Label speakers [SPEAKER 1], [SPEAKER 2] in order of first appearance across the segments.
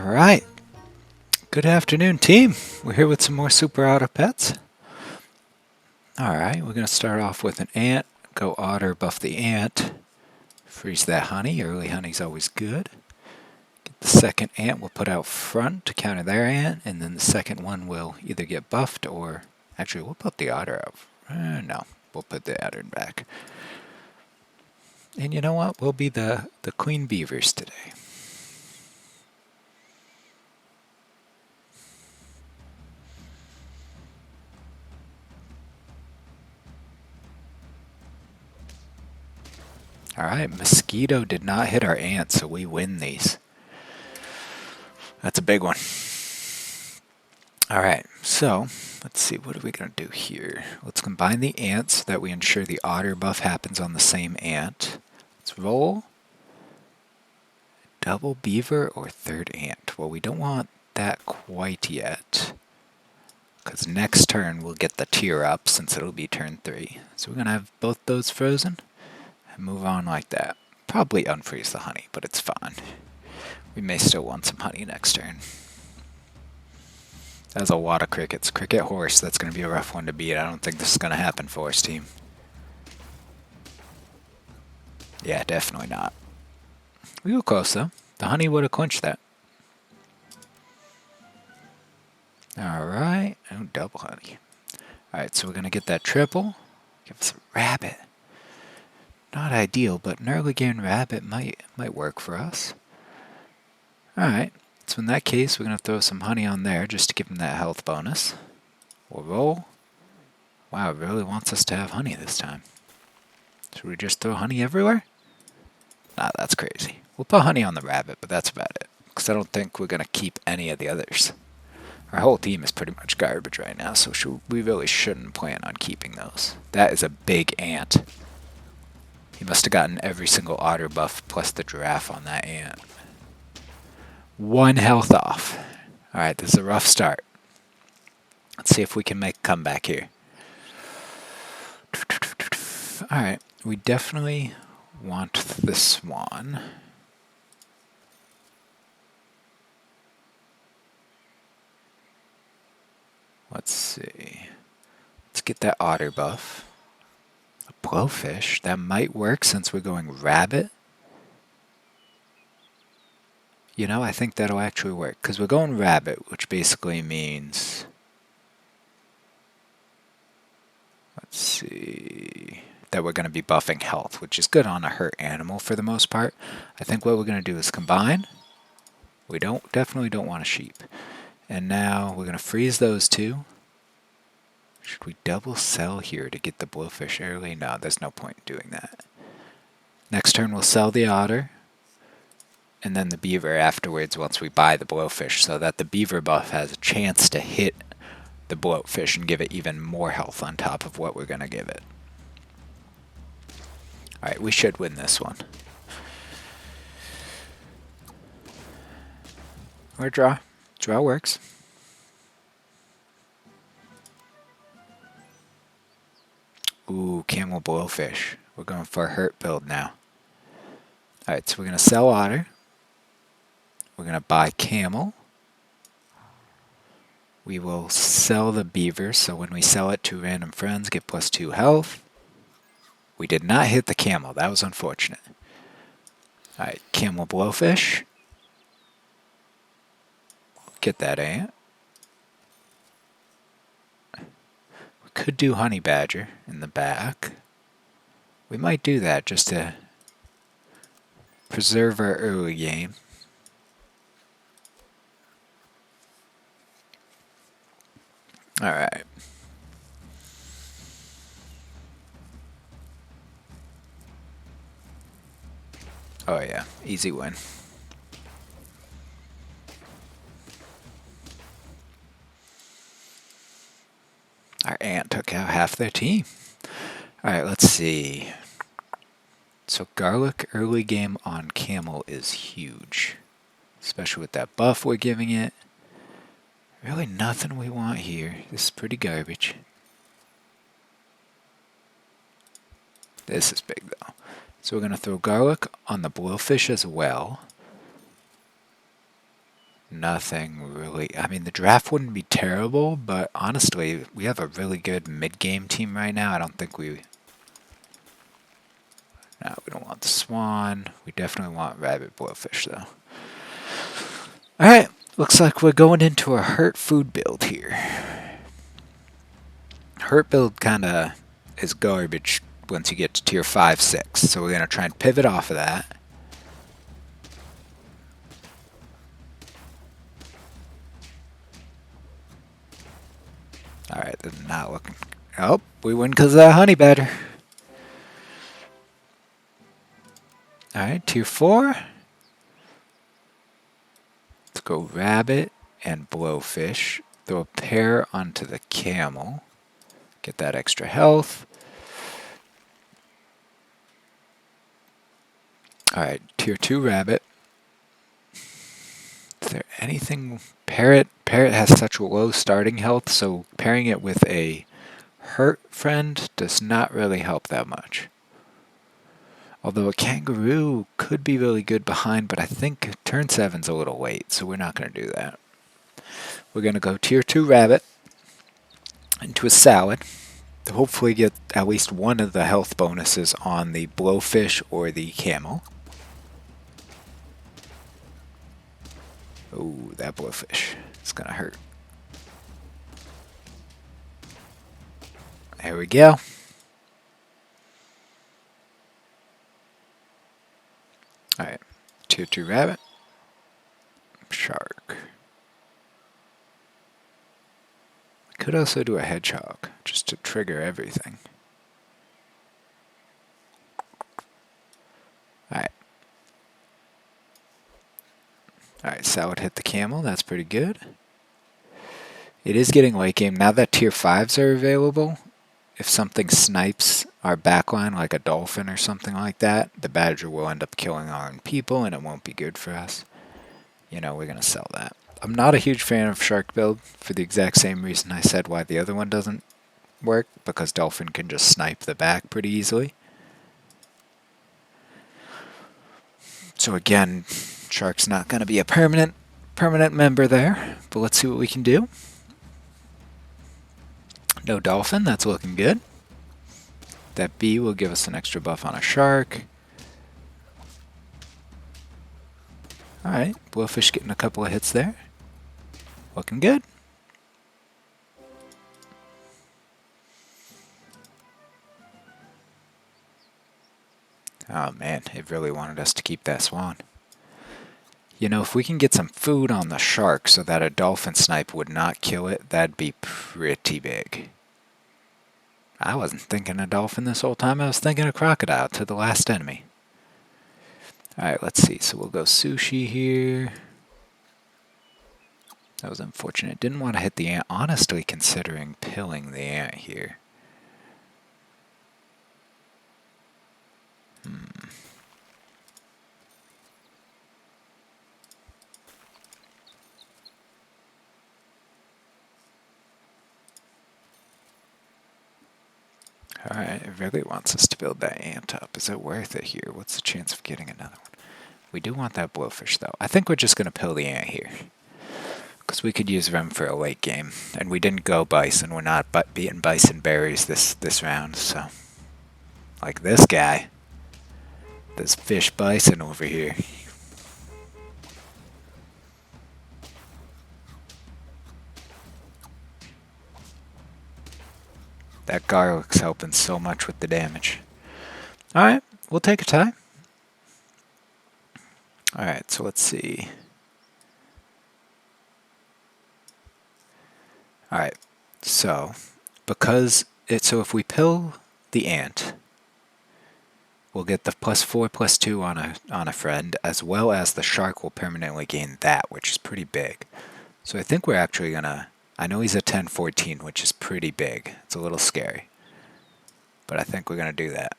[SPEAKER 1] Alright, good afternoon team. We're here with some more Super Otter pets. Alright, we're going to start off with an ant. Go otter, buff the ant. Freeze that honey. Early honey's always good. Get the second ant we'll put out front to counter their ant, and then the second one will either get buffed or... Actually, we'll put the otter out. No, we'll put the otter back. And you know what? We'll be the queen beavers today. Alright, mosquito did not hit our ant, so we win these. That's a big one. Alright, so let's see, what are we going to do here? Let's combine the ants so that we ensure the otter buff happens on the same ant. Let's roll. Double beaver or third ant? Well, we don't want that quite yet, because next turn we'll get the tier up since it'll be turn 3. So we're going to have both those frozen and move on like that. Probably unfreeze the honey, but it's fine. We may still want some honey next turn. That's a lot of crickets. Cricket horse, that's going to be a rough one to beat. I don't think this is going to happen for us, team. Yeah, definitely not. We were close, though. The honey would have clinched that. Alright. Oh, double honey. Alright, so we're going to get that triple. Give us a rabbit. Not ideal, but an early game rabbit might work for us. Alright. So in that case, we're going to throw some honey on there just to give him that health bonus. We'll roll. Wow, it really wants us to have honey this time. Should we just throw honey everywhere? Nah, that's crazy. We'll put honey on the rabbit, but that's about it. Because I don't think we're going to keep any of the others. Our whole team is pretty much garbage right now, so we really shouldn't plan on keeping those. That is a big ant. He must have gotten every single otter buff plus the giraffe on that ant. 1 health off. Alright, this is a rough start. Let's see if we can make a comeback here. Alright, we definitely want the swan. Let's see. Let's get that otter buff. A blowfish. That might work since we're going rabbit. You know, I think that'll actually work, because we're going rabbit, which basically means... Let's see... that we're going to be buffing health, which is good on a hurt animal for the most part. I think what we're going to do is combine. We definitely don't want a sheep. And now we're going to freeze those two. Should we double sell here to get the blowfish early? No, there's no point in doing that. Next turn we'll sell the otter. And then the beaver afterwards once we buy the blowfish, so that the beaver buff has a chance to hit the blowfish and give it even more health on top of what we're going to give it. Alright, we should win this one. Or draw. Draw works. Ooh, camel blowfish. We're going for a hurt build now. Alright, so we're going to sell otter. We're going to buy camel. We will sell the beaver, so when we sell it to random friends, get +2 health. We did not hit the camel. That was unfortunate. Alright, camel blowfish. Get that ant. We could do honey badger in the back. We might do that just to preserve our early game. Alright. Oh yeah, easy win. Our ant took out half their team. Alright, let's see. So garlic early game on camel is huge. Especially with that buff we're giving it. Really nothing we want here. This is pretty garbage. This is big though. So we're going to throw garlic on the blowfish as well. nothing really. I mean, the draft wouldn't be terrible, but honestly, we have a really good mid-game team right now. I don't think we... No, we don't want the swan. We definitely want rabbit blowfish, though. Alright, looks like we're going into a hurt food build here. Hurt build kinda is garbage once you get to tier 5, 6, so we're gonna try and pivot off of that. Alright, they're not looking... Oh, we win because of that honey badger. Alright, tier 4. Let's go rabbit and blowfish. Throw a pair onto the camel. Get that extra health. Alright, tier 2 rabbit. Is there anything... Parrot? Parrot has such low starting health, so pairing it with a hurt friend does not really help that much. Although a kangaroo could be really good behind, but I think turn 7's a little late, so we're not going to do that. We're going to go tier 2 rabbit into a salad to hopefully get at least one of the health bonuses on the blowfish or the camel. Ooh, that blowfish. It's going to hurt. There we go. Alright, tier 2 rabbit. Shark. Could also do a hedgehog, just to trigger everything. Alright. Alright, salad hit the camel, that's pretty good. It is getting late game. Now that tier 5s are available, if something snipes our backline, like a dolphin or something like that, the badger will end up killing our own people, and it won't be good for us. You know, we're going to sell that. I'm not a huge fan of shark build for the exact same reason I said why the other one doesn't work, because dolphin can just snipe the back pretty easily. So again, shark's not going to be a permanent member there, but let's see what we can do. No dolphin, that's looking good. That bee will give us an extra buff on a shark. Alright, blowfish getting a couple of hits there. Looking good. Oh man, it really wanted us to keep that swan. You know, if we can get some food on the shark so that a dolphin snipe would not kill it, that'd be pretty big. I wasn't thinking of dolphin this whole time, I was thinking of crocodile to the last enemy. Alright, let's see. So we'll go sushi here. That was unfortunate. Didn't want to hit the ant. Honestly, considering pilling the ant here. Alright, it really wants us to build that ant up. Is it worth it here? What's the chance of getting another one? We do want that blowfish, though. I think we're just going to pill the ant here. Because we could use them for a late game. And we didn't go bison. We're not beating bison berries this round, so... Like this guy. This fish bison over here. That garlic's helping so much with the damage. Alright, we'll take a tie. Alright, so let's see. Alright, so because so if we pill the ant, we'll get the +4/+2 on a friend, as well as the shark will permanently gain that, which is pretty big. So I think we're actually gonna... I know he's a 10/14, which is pretty big. It's a little scary. But I think we're gonna do that.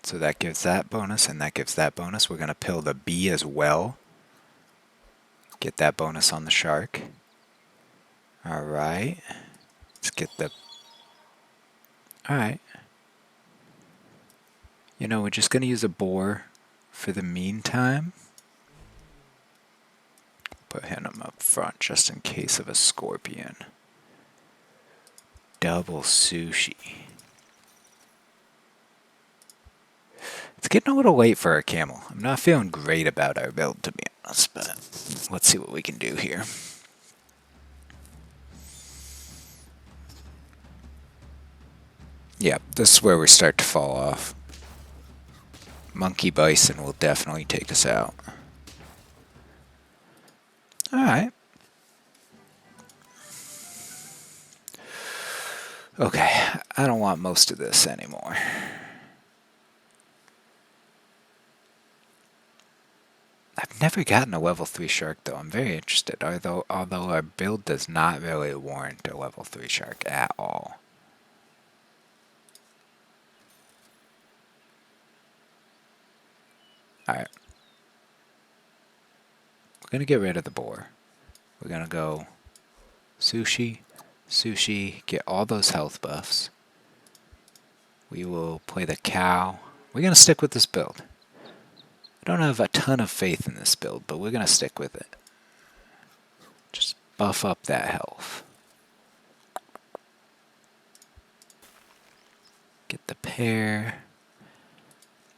[SPEAKER 1] So that gives that bonus, and that gives that bonus. We're gonna pill the bee as well. Get that bonus on the shark. Alright. Let's get the... Alright. You know, we're just going to use a boar for the meantime. Put him up front just in case of a scorpion. Double sushi. It's getting a little late for our camel. I'm not feeling great about our build, to be honest, but let's see what we can do here. Yeah, this is where we start to fall off. Monkey Bison will definitely take us out. Alright. Okay, I don't want most of this anymore. I've never gotten a level 3 shark though. I'm very interested, although our build does not really warrant a level 3 shark at all. Alright. We're going to get rid of the boar. We're going to go sushi, sushi, get all those health buffs. We will play the cow. We're going to stick with this build. I don't have a ton of faith in this build, but we're going to stick with it. Just buff up that health. Get the pear.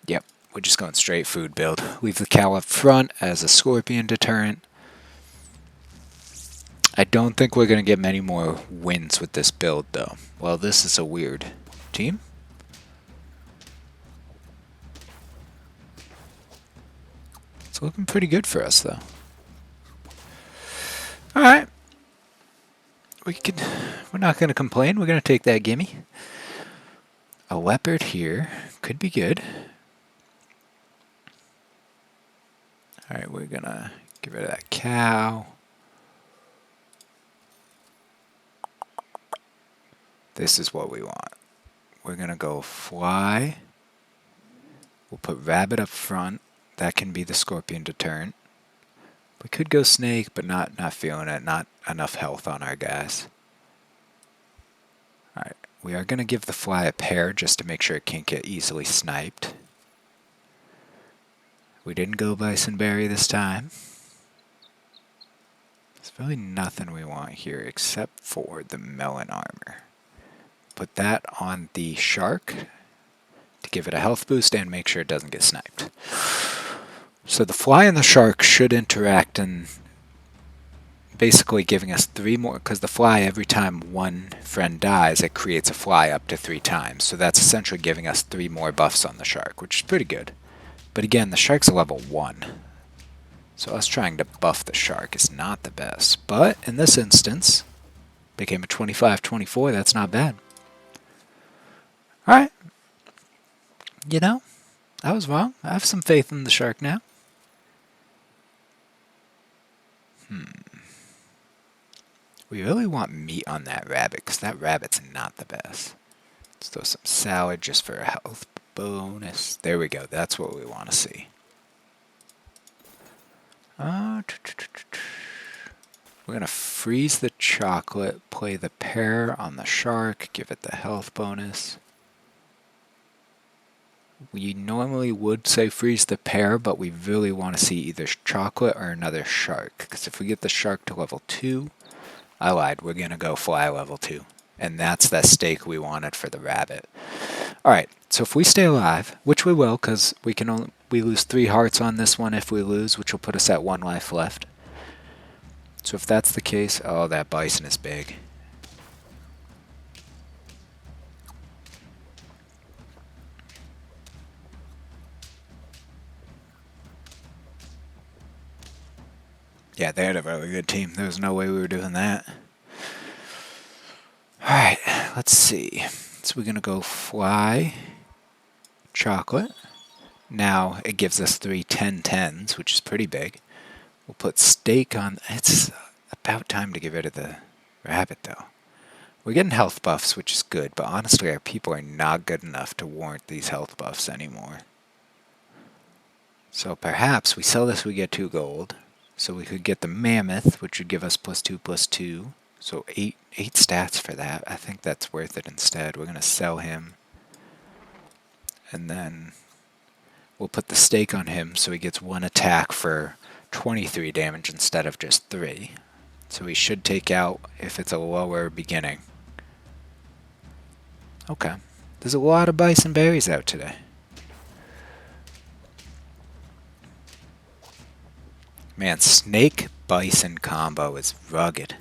[SPEAKER 1] Yep, we're just going straight food build. Leave the cow up front as a scorpion deterrent. I don't think we're going to get many more wins with this build, though. Well, this is a weird team. It's looking pretty good for us, though. Alright. We're not going to complain. We're going to take that gimme. A leopard here could be good. Alright, we're going to get rid of that cow. This is what we want. We're going to go fly. We'll put rabbit up front. That can be the scorpion deterrent. We could go snake, but not feeling it. Not enough health on our guys. Alright, we are going to give the fly a pair just to make sure it can't get easily sniped. We didn't go Bisonberry this time. There's really nothing we want here except for the melon armor. Put that on the shark to give it a health boost and make sure it doesn't get sniped. So the fly and the shark should interact in basically giving us 3 more, because the fly, every time one friend dies, it creates a fly up to 3 times. So that's essentially giving us 3 more buffs on the shark, which is pretty good. But again, the shark's a level 1. So us trying to buff the shark is not the best. But in this instance, became a 25-24, that's not bad. Alright. You know, I was wrong. I have some faith in the shark now. We really want meat on that rabbit, because that rabbit's not the best. Let's throw some salad just for a health bonus. There we go. That's what we want to see. We're going to freeze the chocolate, play the pear on the shark, give it the health bonus. We normally would say freeze the pear, but we really want to see either chocolate or another shark. Because if we get the shark to level 2, I lied, we're going to go fly level 2. And that's that steak we wanted for the rabbit. Alright, so if we stay alive, which we will, because we lose 3 hearts on this one if we lose, which will put us at 1 life left. So if that's the case, oh, that bison is big. Yeah, they had a really good team. There was no way we were doing that. Alright, let's see. So we're going to go fly chocolate. Now it gives us 3 10-10s, which is pretty big. We'll put steak on. It's about time to get rid of the rabbit, though. We're getting health buffs, which is good, but honestly, our people are not good enough to warrant these health buffs anymore. So perhaps we sell this, we get 2 gold. So we could get the mammoth, which would give us +2/+2. So 8 stats for that. I think that's worth it instead. We're going to sell him. And then we'll put the steak on him so he gets 1 attack for 23 damage instead of just 3. So we should take out if it's a lower beginning. Okay. There's a lot of bison berries out today. Man, snake bison combo is rugged.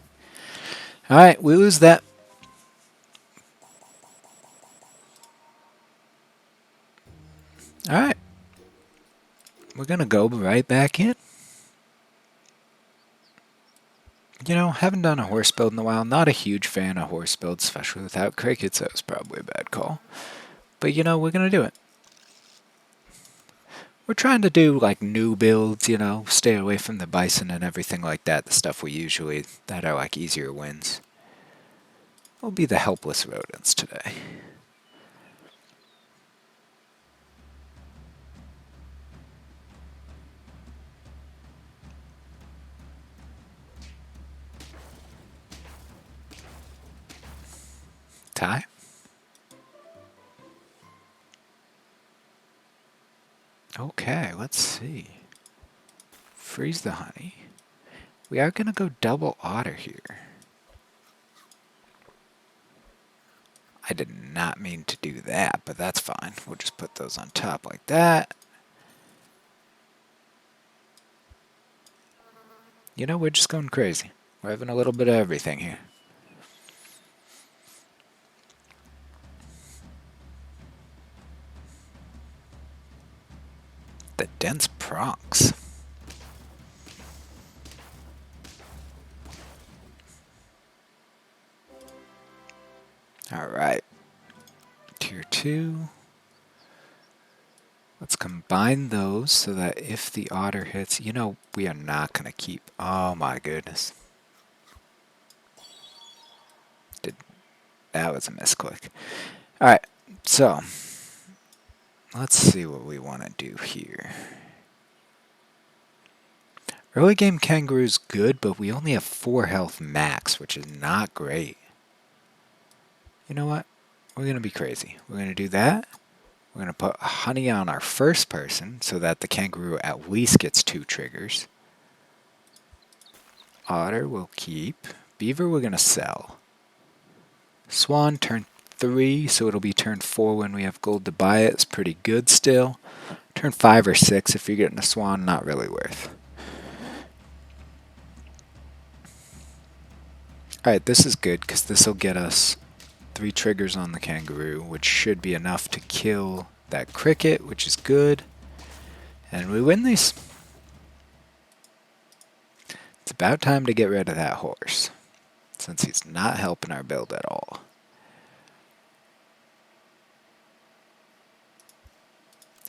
[SPEAKER 1] Alright, we lose that. Alright. We're gonna go right back in. You know, haven't done a horse build in a while. Not a huge fan of horse builds, especially without crickets. That was probably a bad call. But you know, we're gonna do it. We're trying to do like new builds, you know, stay away from the bison and everything like that. The stuff we usually, that are like easier wins. We'll be the helpless rodents today. Tie? Okay, let's see. Freeze the honey. We are going to go double otter here. I did not mean to do that, but that's fine. We'll just put those on top like that. You know, we're just going crazy. We're having a little bit of everything here. The dense prongs. Alright. Tier 2. Let's combine those so that if the otter hits, you know, we are not going to keep. Oh my goodness. That was a misclick. Alright, so let's see what we want to do here. Early game kangaroo's good, but we only have 4 health max, which is not great. You know what? We're going to be crazy. We're going to do that. We're going to put honey on our first person so that the kangaroo at least gets 2 triggers. Otter we'll keep. Beaver we're going to sell. Swan turn 3, so it'll be turn 4 when we have gold to buy it. It's pretty good still. Turn 5 or 6 if you're getting a swan, not really worth. Alright, this is good because this will get us 3 triggers on the kangaroo, which should be enough to kill that cricket, which is good. And we win these. It's about time to get rid of that horse, since he's not helping our build at all.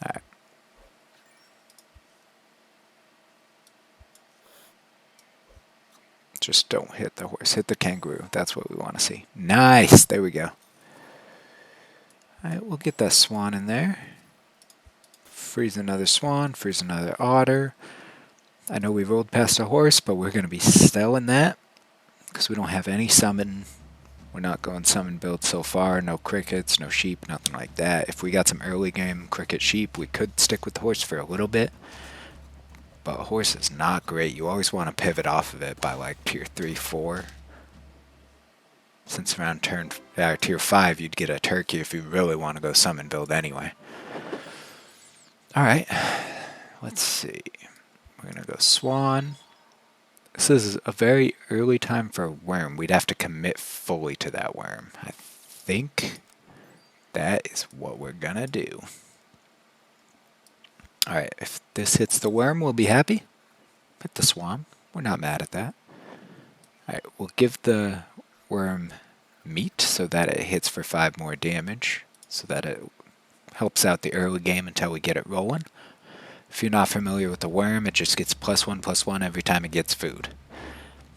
[SPEAKER 1] Alright. Just don't hit the horse. Hit the kangaroo. That's what we want to see. Nice! There we go. Alright, we'll get that swan in there. Freeze another swan. Freeze another otter. I know we rolled past a horse, but we're going to be selling that because we don't have any summon. We're not going summon build so far. No crickets, no sheep, nothing like that. If we got some early game cricket sheep, we could stick with the horse for a little bit. But horse is not great. You always want to pivot off of it by like tier 3, 4. Since around tier 5, you'd get a turkey if you really want to go summon build anyway. Alright, let's see. We're going to go swan. This is a very early time for a worm. We'd have to commit fully to that worm. I think that is what we're going to do. Alright, if this hits the worm, we'll be happy. Hit the swan. We're not mad at that. Alright, we'll give the worm meat so that it hits for 5 more damage, so that it helps out the early game until we get it rolling. If you're not familiar with the worm, it just gets +1/+1 every time it gets food.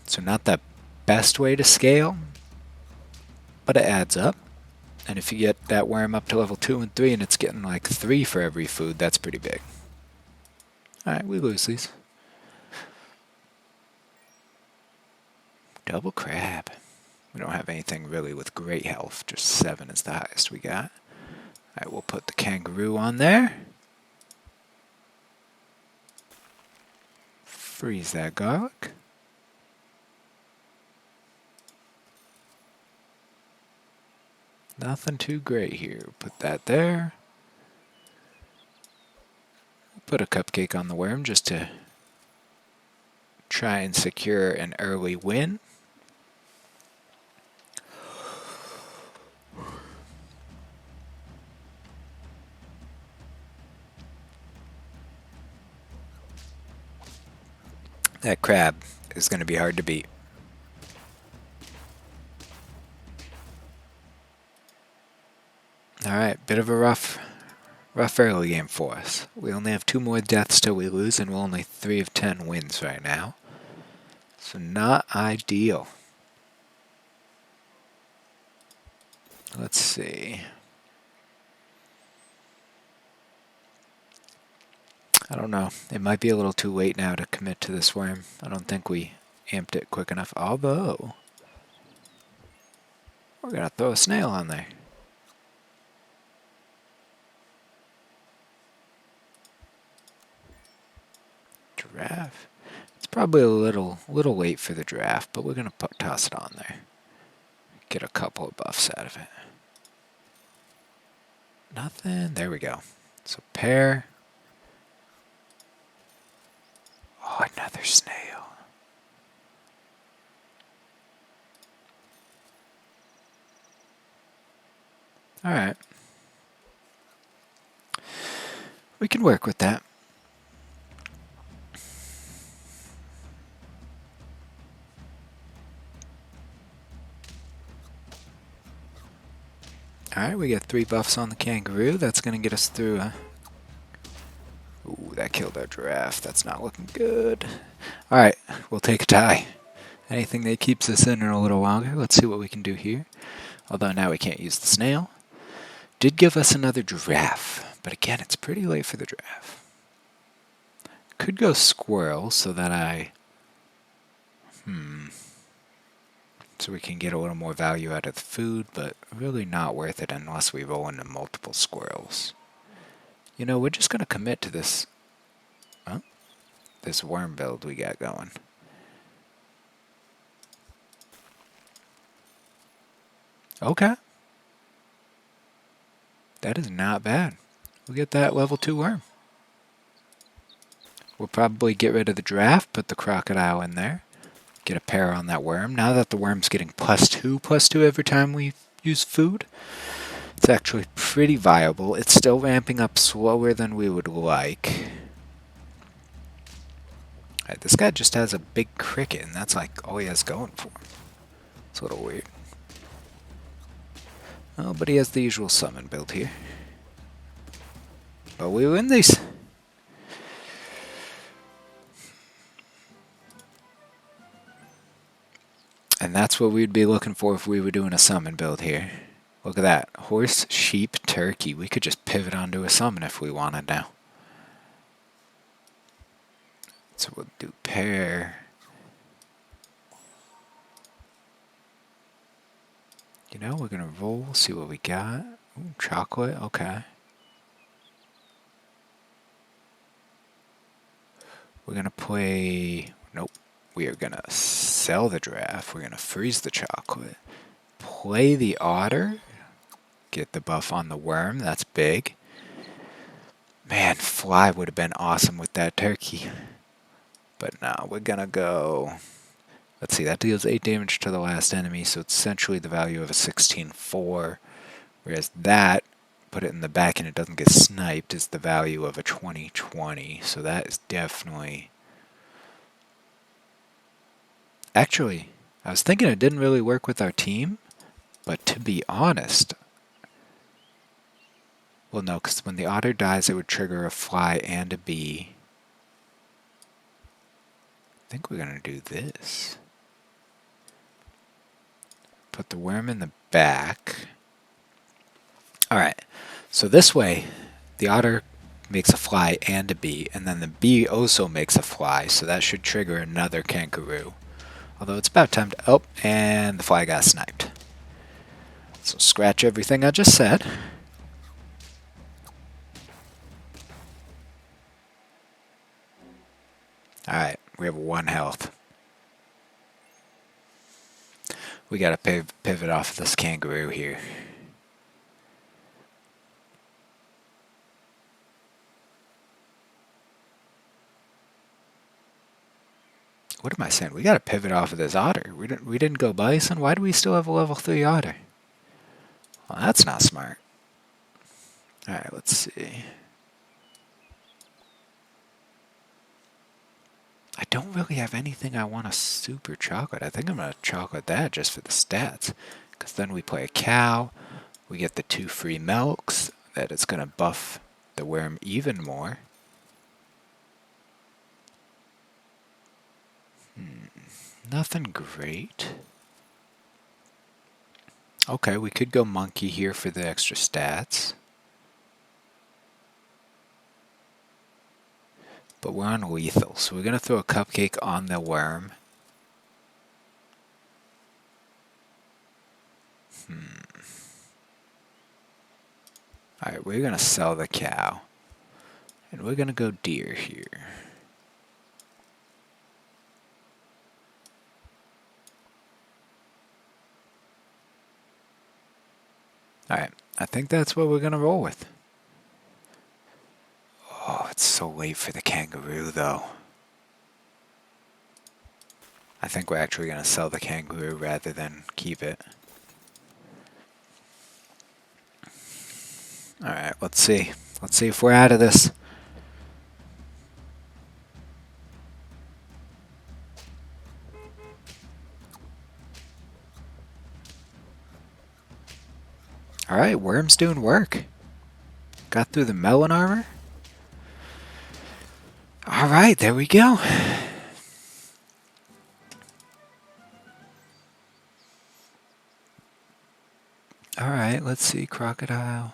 [SPEAKER 1] So not the best way to scale, but it adds up. And if you get that worm up to level 2 and 3 and it's getting like 3 for every food, that's pretty big. Alright, we lose these. Double crab. We don't have anything really with great health, just 7 is the highest we got. Alright, we'll put the kangaroo on there. freeze that garlic. Nothing too great here. Put that there. Put a cupcake on the worm just to try and secure an early win. That crab is going to be hard to beat. Alright, bit of a rough early game for us. We only have 2 more deaths till we lose, and we're only 3 of 10 wins right now. So not ideal. Let's see. I don't know. It might be a little too late now to commit to this worm. I don't think we amped it quick enough, although we're going to throw a snail on there. Giraffe. It's probably a little late for the giraffe, but we're going to toss it on there. Get a couple of buffs out of it. Nothing. There we go. So pear. Oh, another snail. Alright. We can work with that. Alright, we got 3 buffs on the kangaroo. That's going to get us through a... Ooh, that killed our giraffe. That's not looking good. Alright, we'll take a tie. Anything that keeps us in a little longer. Let's see what we can do here. Although now we can't use the snail. Did give us another giraffe. But again, it's pretty late for the giraffe. Could go squirrel so that I... So we can get a little more value out of the food, but really not worth it unless we roll into multiple squirrels. You know, we're just going to commit to this... Huh? This worm build we got going. Okay. That is not bad. We'll get that level 2 worm. We'll probably get rid of the giraffe, put the crocodile in there. Get a pair on that worm. Now that the worm's getting +2/+2 every time we use food, it's actually pretty viable. It's still ramping up slower than we would like. Alright, this guy just has a big cricket, and that's like all he has going for him. It's a little weird. Oh, but he has the usual summon build here. But we win these. And that's what we'd be looking for if we were doing a summon build here. Look at that. Horse, sheep, turkey. We could just pivot onto a summon if we wanted now. So we'll do pear. You know, we're going to roll, see what we got. Ooh, chocolate, okay. We're going to play... Nope. We are going to sell the giraffe. We're going to freeze the chocolate. Play the otter. Get the buff on the worm. That's big. Man, fly would have been awesome with that turkey. But no, we're going to go... Let's see, that deals 8 damage to the last enemy, so it's essentially the value of a 16/4. Whereas that, put it in the back and it doesn't get sniped, is the value of a 20/20. So that is definitely... Actually, I was thinking it didn't really work with our team, but to be honest... Well, no, because when the otter dies, it would trigger a fly and a bee. I think we're going to do this. Put the worm in the back. Alright, so this way, the otter makes a fly and a bee, and then the bee also makes a fly, so that should trigger another kangaroo. Although it's about time to... Oh, and the fly got sniped. So scratch everything I just said. Alright, We have 1 health. We gotta pivot off of this kangaroo here. What am I saying? We gotta pivot off of this otter. We didn't go bison. Why do we still have a level 3 otter? Well, that's not smart. Alright, let's see. I don't really have anything I want to super chocolate. I think I'm going to chocolate that just for the stats. Because then we play a cow. We get the 2 free milks. That is going to buff the worm even more. Nothing great. Okay, we could go monkey here for the extra stats. But we're on lethal, so we're going to throw a cupcake on the worm. Alright, we're going to sell the cow. And we're going to go deer here. Alright, I think that's what we're going to roll with. Oh, it's so late for the kangaroo, though. I think we're actually going to sell the kangaroo rather than keep it. Alright, let's see. Let's see if we're out of this. Alright, worm's doing work. Got through the melon armor. Alright, there we go. Alright, let's see, crocodile.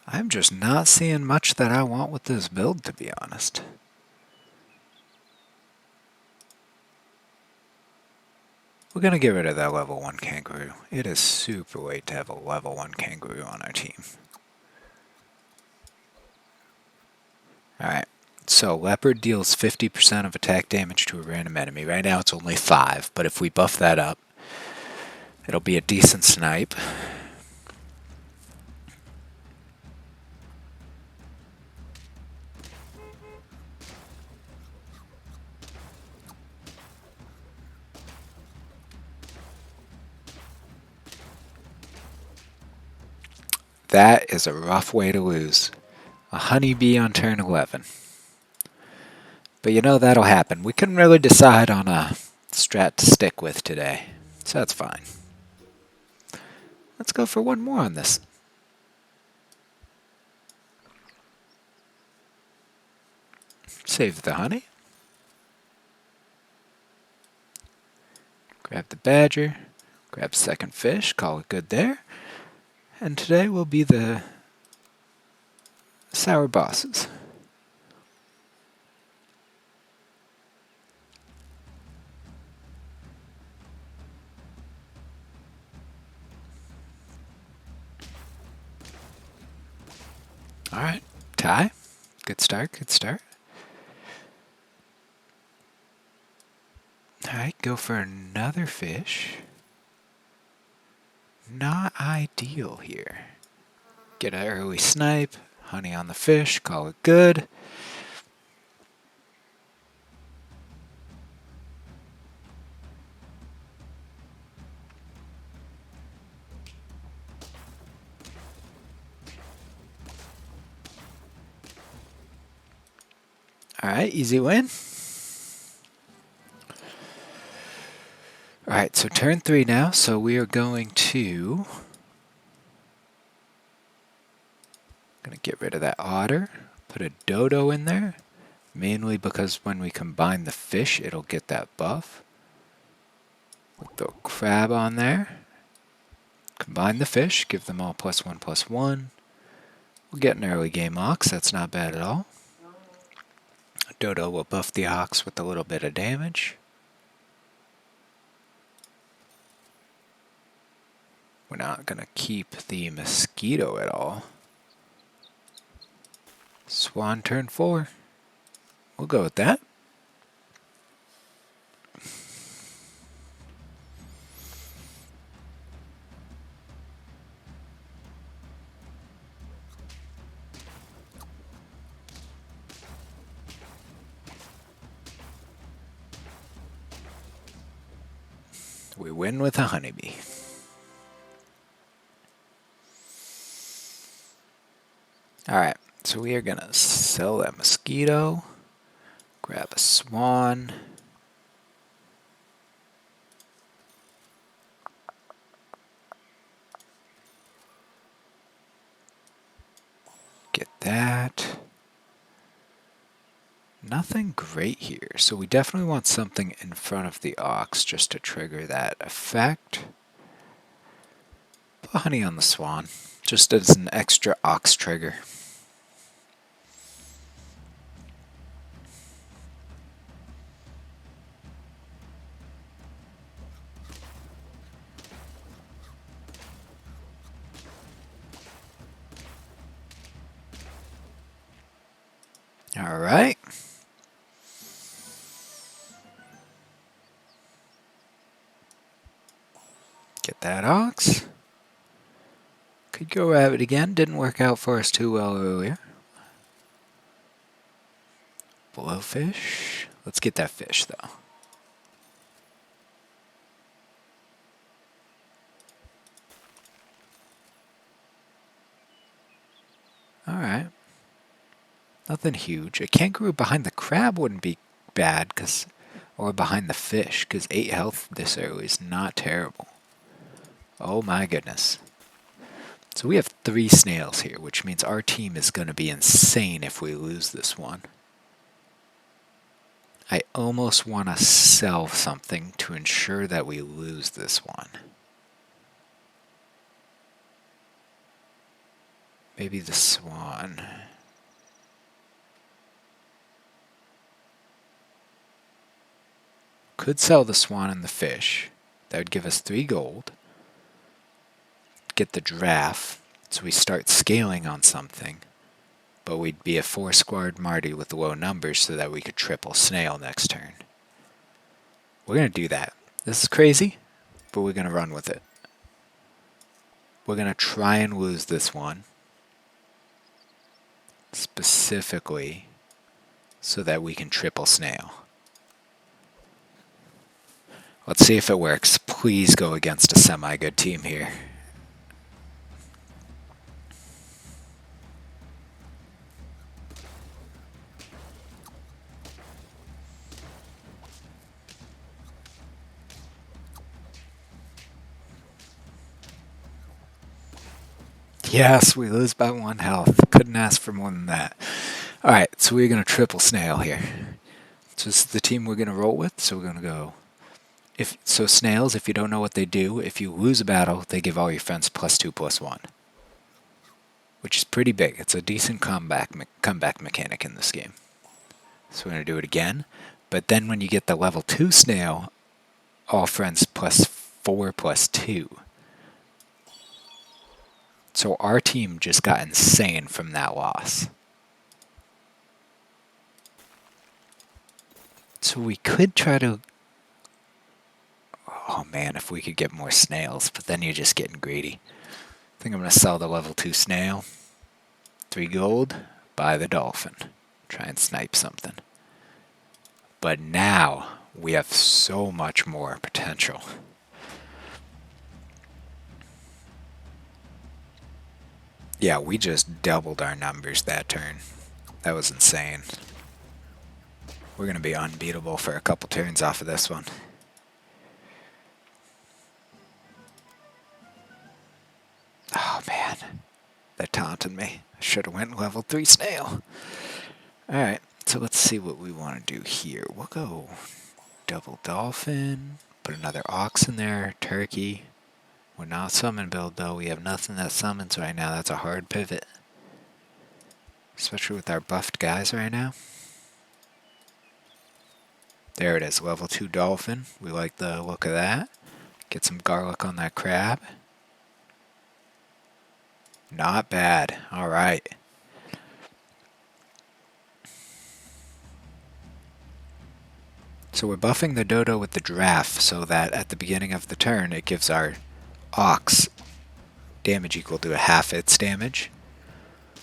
[SPEAKER 1] I'm just not seeing much that I want with this build, to be honest. We're going to get rid of that level 1 kangaroo. It is super late to have a level 1 kangaroo on our team. Alright, so leopard deals 50% of attack damage to a random enemy. Right now it's only 5, but if we buff that up, it'll be a decent snipe. That is a rough way to lose. A honeybee on turn 11. But you know, that'll happen. We couldn't really decide on a strat to stick with today, so that's fine. Let's go for one more on this. Save the honey. Grab the badger. Grab second fish. Call it good there. And today will be the sour bosses. Alright, tie. Good start, good start. Alright, go for another fish. Not ideal here. Get an early snipe, honey on the fish, call it good. Alright, easy win. Alright, so turn 3 now, so we are going to get rid of that otter, put a dodo in there, mainly because when we combine the fish, it'll get that buff. We'll throw a crab on there, combine the fish, give them all +1/+1. We'll get an early game ox, that's not bad at all. Dodo will buff the ox with a little bit of damage. We're not going to keep the mosquito at all. Swan turn 4. We'll go with that. We win with a honeybee. Alright, so we are going to sell that mosquito, grab a swan. Get that. Nothing great here, so we definitely want something in front of the ox just to trigger that effect. Put honey on the swan, just as an extra ox trigger. Alright. Get that ox. Could go rabbit again, didn't work out for us too well earlier. Blowfish. Let's get that fish though. Alright. Nothing huge. A kangaroo behind the crab wouldn't be bad, or behind the fish, because 8 health this early is not terrible. Oh my goodness. So we have 3 snails here, which means our team is going to be insane if we lose this one. I almost want to sell something to ensure that we lose this one. Maybe the swan. Could sell the swan and the fish. That would give us 3 gold. Get the giraffe, so we start scaling on something. But we'd be a 4-squared Marty with low numbers so that we could triple snail next turn. We're going to do that. This is crazy, but we're going to run with it. We're going to try and lose this one. Specifically so that we can triple snail. Let's see if it works. Please go against a semi-good team here. Yes, we lose by 1 health. Couldn't ask for more than that. Alright, so we're going to triple snail here. So this is the team we're going to roll with, so we're going to go. So snails, if you don't know what they do, if you lose a battle, they give all your friends +2/+1. Which is pretty big. It's a decent comeback mechanic in this game. So we're going to do it again. But then when you get the level 2 snail, all friends +4/+2. So our team just got insane from that loss. So we could try to... Oh man, if we could get more snails, but then you're just getting greedy. I think I'm going to sell the level 2 snail. 3 gold, buy the dolphin. Try and snipe something. But now we have so much more potential. Yeah, we just doubled our numbers that turn. That was insane. We're going to be unbeatable for a couple turns off of this one. Oh man, that taunted me. I should have went level 3 snail. Alright, so let's see what we want to do here. We'll go double dolphin, put another ox in there, turkey. We're not summon build though. We have nothing that summons right now. That's a hard pivot. Especially with our buffed guys right now. There it is, level 2 dolphin. We like the look of that. Get some garlic on that crab. Not bad. All right. So we're buffing the dodo with the giraffe so that at the beginning of the turn it gives our ox damage equal to a half its damage.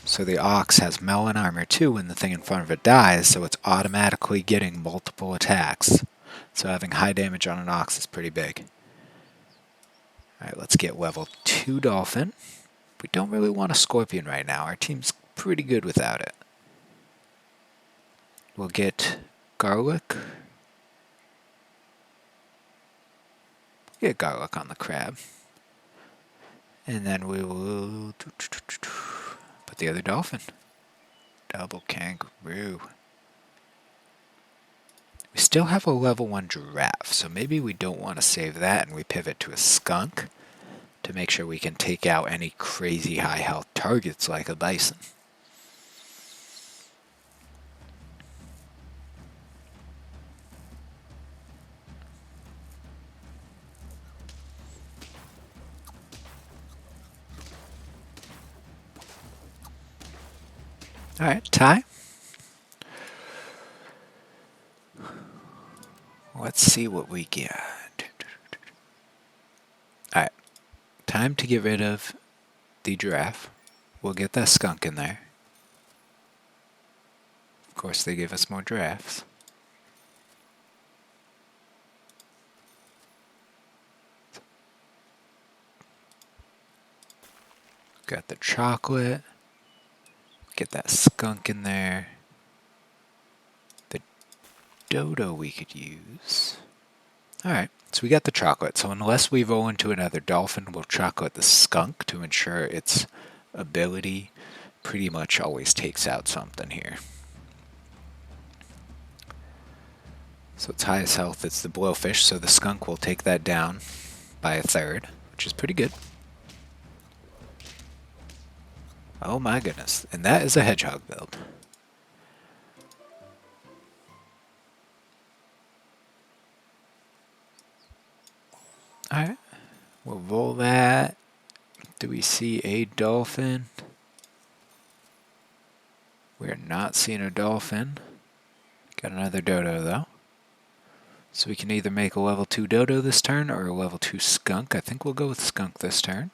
[SPEAKER 1] So the ox has melon armor too when the thing in front of it dies, so it's automatically getting multiple attacks. So having high damage on an ox is pretty big. Alright, let's get level 2 dolphin. We don't really want a scorpion right now. Our team's pretty good without it. We'll get garlic. Get garlic on the crab. And then we will put the other dolphin. Double kangaroo. We still have a level 1 giraffe, so maybe we don't want to save that and we pivot to a skunk to make sure we can take out any crazy high health targets like a bison. Alright, Ty. Let's see what we get. Alright, time to get rid of the giraffe. We'll get that skunk in there. Of course, they give us more giraffes. Got the chocolate. Get that skunk in there. The dodo we could use. Alright, so we got the chocolate. So unless we roll into another dolphin, we'll chocolate the skunk to ensure its ability pretty much always takes out something here. So its highest health is the blowfish, so the skunk will take that down by a third, which is pretty good. Oh my goodness, and that is a hedgehog build. Alright, we'll roll that. Do we see a dolphin? We're not seeing a dolphin. Got another dodo though. So we can either make a level 2 dodo this turn or a level 2 skunk. I think we'll go with skunk this turn.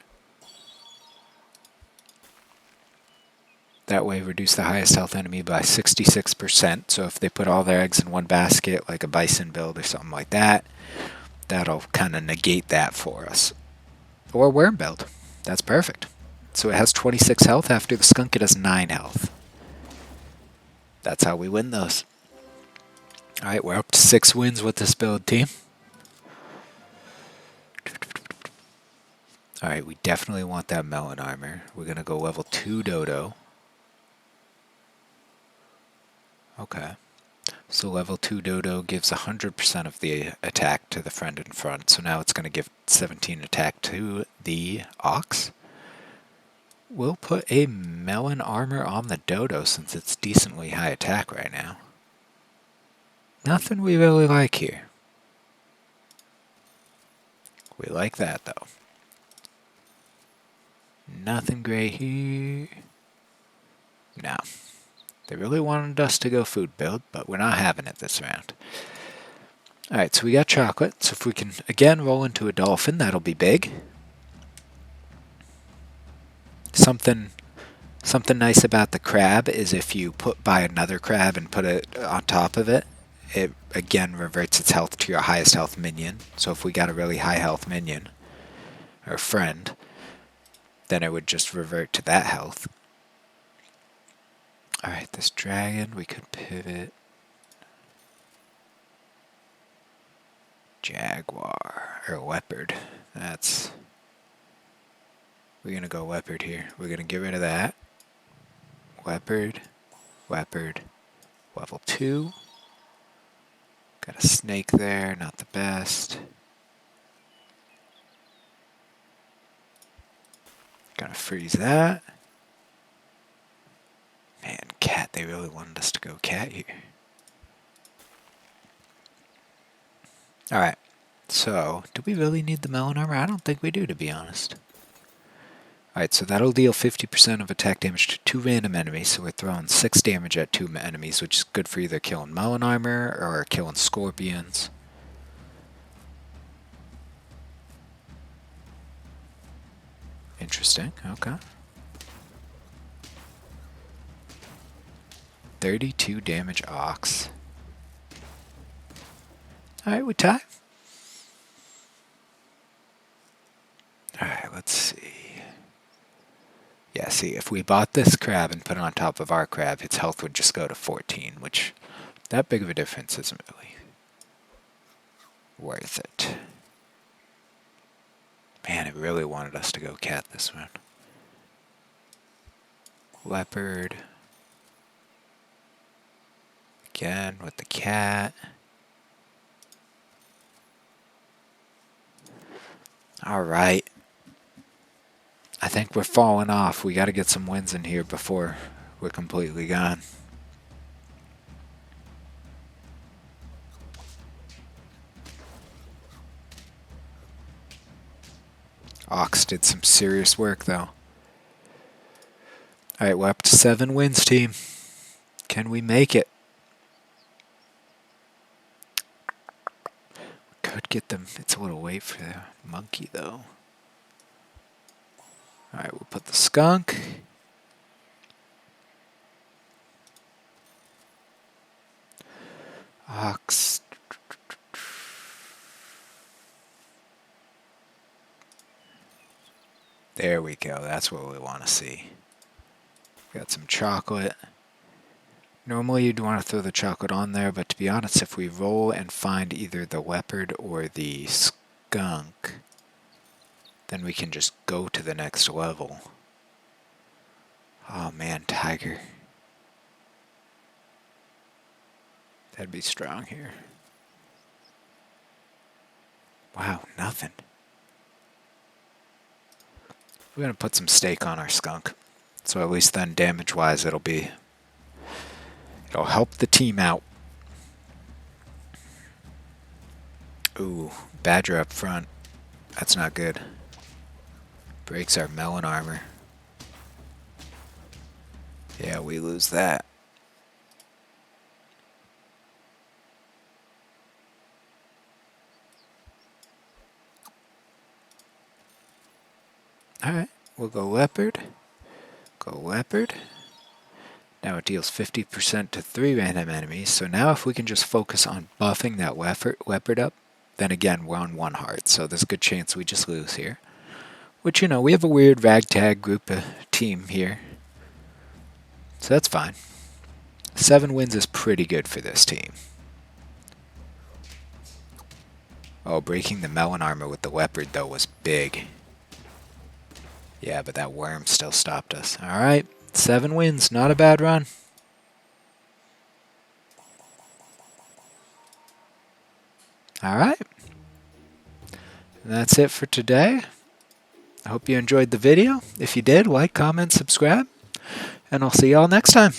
[SPEAKER 1] That way reduce the highest health enemy by 66%. So if they put all their eggs in one basket, like a bison build or something like that, that'll kind of negate that for us. Or worm build. That's perfect. So it has 26 health. After the skunk, it has 9 health. That's how we win those. Alright, we're up to 6 wins with this build, team. Alright, we definitely want that melon armor. We're going to go level 2 dodo. Okay. So level 2 dodo gives 100% of the attack to the friend in front. So now it's going to give 17 attack to the ox. We'll put a melon armor on the dodo since it's decently high attack right now. Nothing we really like here. We like that though. Nothing great here. No. They really wanted us to go food build, but we're not having it this round. Alright, so we got chocolate. So if we can, again, roll into a dolphin, that'll be big. Something nice about the crab is if you buy another crab and put it on top of it, it again reverts its health to your highest health minion. So if we got a really high health minion, or friend, then it would just revert to that health. Alright, this dragon, we could pivot. Jaguar, or leopard. We're gonna go leopard here. We're gonna get rid of that. Leopard, level 2. Got a snake there, not the best. Gonna freeze that. Man, cat, they really wanted us to go cat here. Alright, so, do we really need the melon armor? I don't think we do, to be honest. Alright, so that'll deal 50% of attack damage to 2 random enemies, so we're throwing 6 damage at 2 enemies, which is good for either killing Melon Armor or killing Scorpions. Interesting, okay. 32 damage Ox. Alright, we tie. Alright, let's see. Yeah, see, if we bought this crab and put it on top of our crab, its health would just go to 14, which that big of a difference isn't really worth it. Man, it really wanted us to go cat this one. Leopard. Again with the cat. Alright. I think we're falling off. We got to get some wins in here before we're completely gone. Ox did some serious work, though. Alright, we're up to 7 wins, team. Can we make it? Could get them. It's a little late for the monkey, though. Alright, we'll put the skunk. Ox. There we go. That's what we want to see. Got some chocolate. Normally you'd want to throw the chocolate on there, but to be honest, if we roll and find either the leopard or the skunk, then we can just go to the next level. Oh man, tiger. That'd be strong here. Wow, nothing. We're going to put some steak on our skunk. So at least then damage-wise it'll help the team out. Ooh, badger up front. That's not good. Breaks our melon armor. Yeah, we lose that. Alright, we'll go leopard. Go leopard. Now it deals 50% to 3 random enemies, so now if we can just focus on buffing that leopard up, then again we're on 1 heart, so there's a good chance we just lose here. Which, you know, we have a weird ragtag group team here. So that's fine. 7 wins is pretty good for this team. Oh, breaking the melon armor with the leopard though was big. Yeah, but that worm still stopped us. Alright, 7 wins, not a bad run. Alright. And that's it for today. I hope you enjoyed the video. If you did, like, comment, subscribe, and I'll see y'all next time.